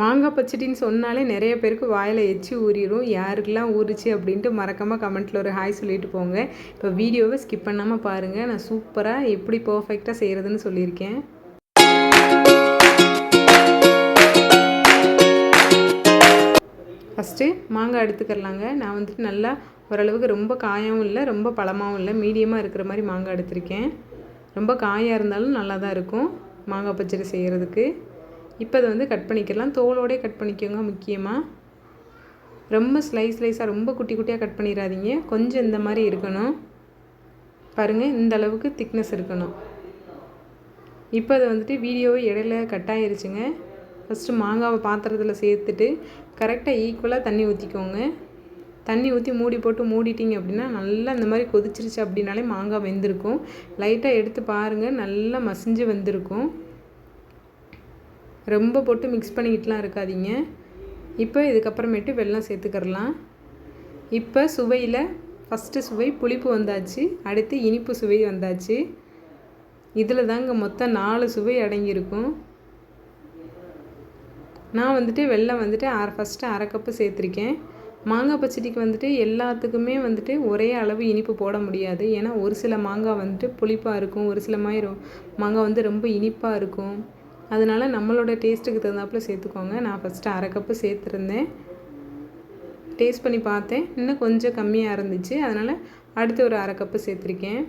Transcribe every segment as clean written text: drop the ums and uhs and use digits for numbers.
மாங்காய் பச்சடின்னு சொன்னாலே நிறைய பேருக்கு வாயில் எச்சி ஊறிடும். யாருக்கெல்லாம் ஊறிச்சு அப்படின்ட்டு மறக்காமல் கமெண்ட்டில் ஒரு ஹாய் சொல்லிட்டு போங்க. இப்போ வீடியோவை ஸ்கிப் பண்ணாமல் பாருங்கள். நான் சூப்பராக எப்படி பர்ஃபெக்டாக செய்கிறதுன்னு சொல்லியிருக்கேன். ஃபஸ்ட்டு மாங்காய் எடுத்துக்கிறலாங்க. நான் வந்துட்டு நல்லா ஓரளவுக்கு ரொம்ப காயாகவும் இல்லை, ரொம்ப பழமாகவும் இல்லை, மீடியமாக இருக்கிற மாதிரி மாங்காய் எடுத்திருக்கேன். ரொம்ப காயாக இருந்தாலும் நல்லா தான் இருக்கும் மாங்காய் பச்சடி செய்கிறதுக்கு. இப்போ அதை வந்து கட் பண்ணிக்கலாம். தோலோடே கட் பண்ணிக்கோங்க. முக்கியமாக ரொம்ப ஸ்லைஸாக ரொம்ப குட்டி குட்டியாக கட் பண்ணிடாதீங்க. கொஞ்சம் இந்த மாதிரி இருக்கணும் பாருங்கள், இந்த அளவுக்கு திக்னஸ் இருக்கணும். இப்போ அதை வந்துட்டு வீடியோவை இடையில கட் ஆகிருச்சுங்க. ஃபஸ்ட்டு மாங்காவை பாத்திரத்தில் சேர்த்துட்டு கரெக்டாக ஈக்குவலாக தண்ணி ஊற்றிக்கோங்க. தண்ணி ஊற்றி மூடி போட்டு மூடிட்டிங்க அப்படின்னா நல்லா இந்த மாதிரி கொதிச்சிருச்சு அப்படின்னாலே மாங்காய் வெந்திருக்கும். லைட்டாக எடுத்து பாருங்கள், நல்லா மசிஞ்சு வந்திருக்கும். ரொம்ப போட்டு மிக்ஸ் பண்ணிக்கிட்டுலாம் இருக்காதீங்க. இப்போ இதுக்கப்புறமேட்டு வெல்லம் சேர்த்துக்கிறலாம். இப்போ சுவையில் ஃபஸ்ட்டு சுவை புளிப்பு வந்தாச்சு, அடுத்து இனிப்பு சுவை வந்தாச்சு. இதில் தாங்க மொத்தம் 4 சுவை அடங்கியிருக்கும். நான் வந்துட்டு வெல்லம் வந்துட்டு ஃபஸ்ட்டு அரை கப்பு சேர்த்துருக்கேன். மாங்காய் பச்சடிக்கு வந்துட்டு எல்லாத்துக்குமே வந்துட்டு ஒரே அளவு இனிப்பு போட முடியாது. ஏன்னா ஒரு சில மாங்காய் வந்துட்டு புளிப்பாக இருக்கும், ஒரு சில மாங்காய் வந்து ரொம்ப இனிப்பாக இருக்கும். அதனால் நம்மளோட டேஸ்ட்டுக்கு தகுந்தாப்பில் சேர்த்துக்கோங்க. நான் ஃபஸ்ட்டு அரை கப்பு சேர்த்துருந்தேன். டேஸ்ட் பண்ணி பார்த்தேன், இன்னும் கொஞ்சம் கம்மியாக இருந்துச்சு. அதனால் அடுத்து ஒரு அரை கப்பு சேர்த்துருக்கேன்.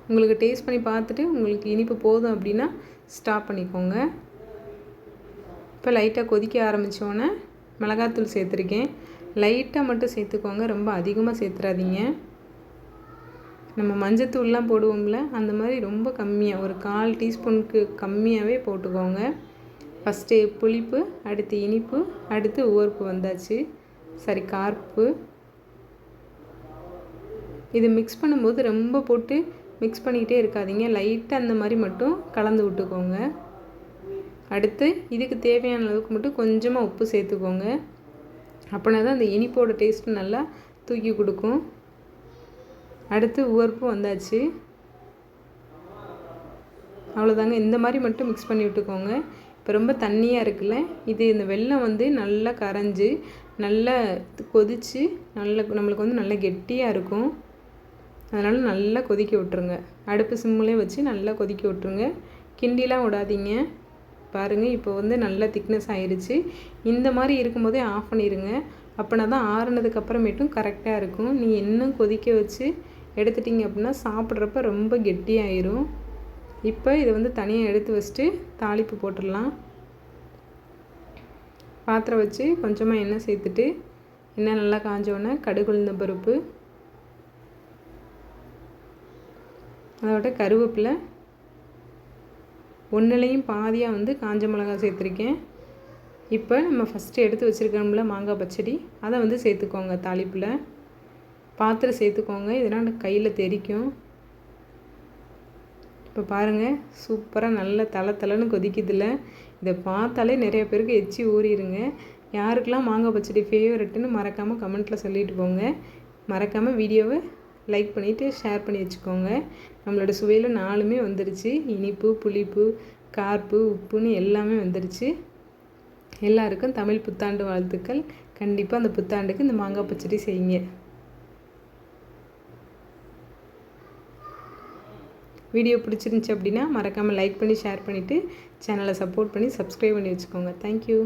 உங்களுக்கு டேஸ்ட் பண்ணி பார்த்துட்டு உங்களுக்கு இனிப்பு போதும் அப்படின்னா ஸ்டாப் பண்ணிக்கோங்க. இப்போ லைட்டாக கொதிக்க ஆரம்பித்தோன்னே மிளகாத்தூள் சேர்த்துருக்கேன். லைட்டாக மட்டும் சேர்த்துக்கோங்க, ரொம்ப அதிகமாக சேர்த்துறாதீங்க. நம்ம மஞ்சத்தூள்லாம் போடுவோம்ல, அந்த மாதிரி ரொம்ப கம்மியாக, ஒரு 1/4 டீஸ்பூனுக்கு கம்மியாகவே போட்டுக்கோங்க. ஃபஸ்ட்டு புளிப்பு, அடுத்து இனிப்பு, அடுத்து உவர்ப்பு வந்தாச்சு, சரி கார்ப்பு. இது மிக்ஸ் பண்ணும்போது ரொம்ப போட்டு மிக்ஸ் பண்ணிக்கிட்டே இருக்காதீங்க, லைட்டாக அந்த மாதிரி மட்டும் கலந்து விட்டுக்கோங்க. அடுத்து இதுக்கு தேவையான அளவுக்கு மட்டும் கொஞ்சமாக உப்பு சேர்த்துக்கோங்க. அப்படின்னா தான் அந்த இனிப்போட டேஸ்ட்டு நல்லா தூக்கி கொடுக்கும். அடுத்து உவர்ப்பு வந்தாச்சு. அவ்வளோதாங்க, இந்த மாதிரி மட்டும் மிக்ஸ் பண்ணி விட்டுக்கோங்க. இப்போ ரொம்ப தண்ணியாக இருக்குல்ல, இது இந்த வெல்லம் வந்து நல்லா கரைஞ்சி நல்லா கொதித்து நம்மளுக்கு வந்து நல்லா கெட்டியாக இருக்கும். அதனால் நல்லா கொதிக்க விட்டுருங்க. அடுப்பு சிம்மிலே வச்சு நல்லா கொதிக்க விட்டுருங்க. கிண்டிலாம் விடாதீங்க. பாருங்கள், இப்போ வந்து நல்லா திக்னஸ் ஆயிடுச்சு. இந்த மாதிரி இருக்கும்போதே ஆஃப் பண்ணிடுங்க. அப்படின்னா தான் ஆறுனதுக்கப்புறமேட்டும் கரெக்டாக இருக்கும். நீங்கள் இன்னும் கொதிக்க வச்சு எடுத்துட்டிங்க அப்படின்னா சாப்பிட்றப்ப ரொம்ப கெட்டியாயிரும். இப்போ இதை வந்து தனியாக எடுத்து வச்சுட்டு தாளிப்பு போட்டுடலாம். பாத்திரம் வச்சு கொஞ்சமாக எண்ணெய் சேர்த்துட்டு, எண்ணெய் நல்லா காஞ்சோடனே கடுகு உளுந்தம் பருப்பு, அதோட கருவேப்பிலை, ஒன்றுலையும் பாதியாக வந்து காஞ்ச மிளகாய் சேர்த்துருக்கேன். இப்போ நம்ம ஃபஸ்ட்டு எடுத்து வச்சுருக்கோம்ல மாங்காய் பச்சடி, அதை வந்து சேர்த்துக்கோங்க. தாளிப்பில் பாத்திரம் சேர்த்துக்கோங்க, இதனால் கையில் தெறிக்கும். இப்போ பாருங்கள், சூப்பராக நல்ல தலை கொதிக்குதில்ல. இதை பார்த்தாலே நிறைய பேருக்கு எச்சி ஊறிடுங்க. யாருக்கெல்லாம் மாங்காய் பச்சடி ஃபேவரெட்டுன்னு மறக்காமல் கமெண்ட்டில் சொல்லிட்டு போங்க. மறக்காமல் வீடியோவை லைக் பண்ணிவிட்டு ஷேர் பண்ணி வச்சுக்கோங்க. நம்மளோட சுவையில் 4மே வந்துடுச்சு. இனிப்பு, புளிப்பு, கார்ப்பு, உப்புன்னு எல்லாமே வந்துடுச்சு. எல்லாருக்கும் தமிழ் புத்தாண்டு வாழ்த்துக்கள். கண்டிப்பாக அந்த புத்தாண்டுக்கு இந்த மாங்காய் பச்சடி செய்யுங்க. வீடியோ பிடிச்சிருந்துச்சி அப்படின்னா மறக்காமல் லைக் பண்ணி ஷேர் பண்ணிவிட்டு சேனலை சப்போர்ட் பண்ணி சப்ஸ்கிரைப் பண்ணி வச்சுக்கோங்க. தேங்க்யூ.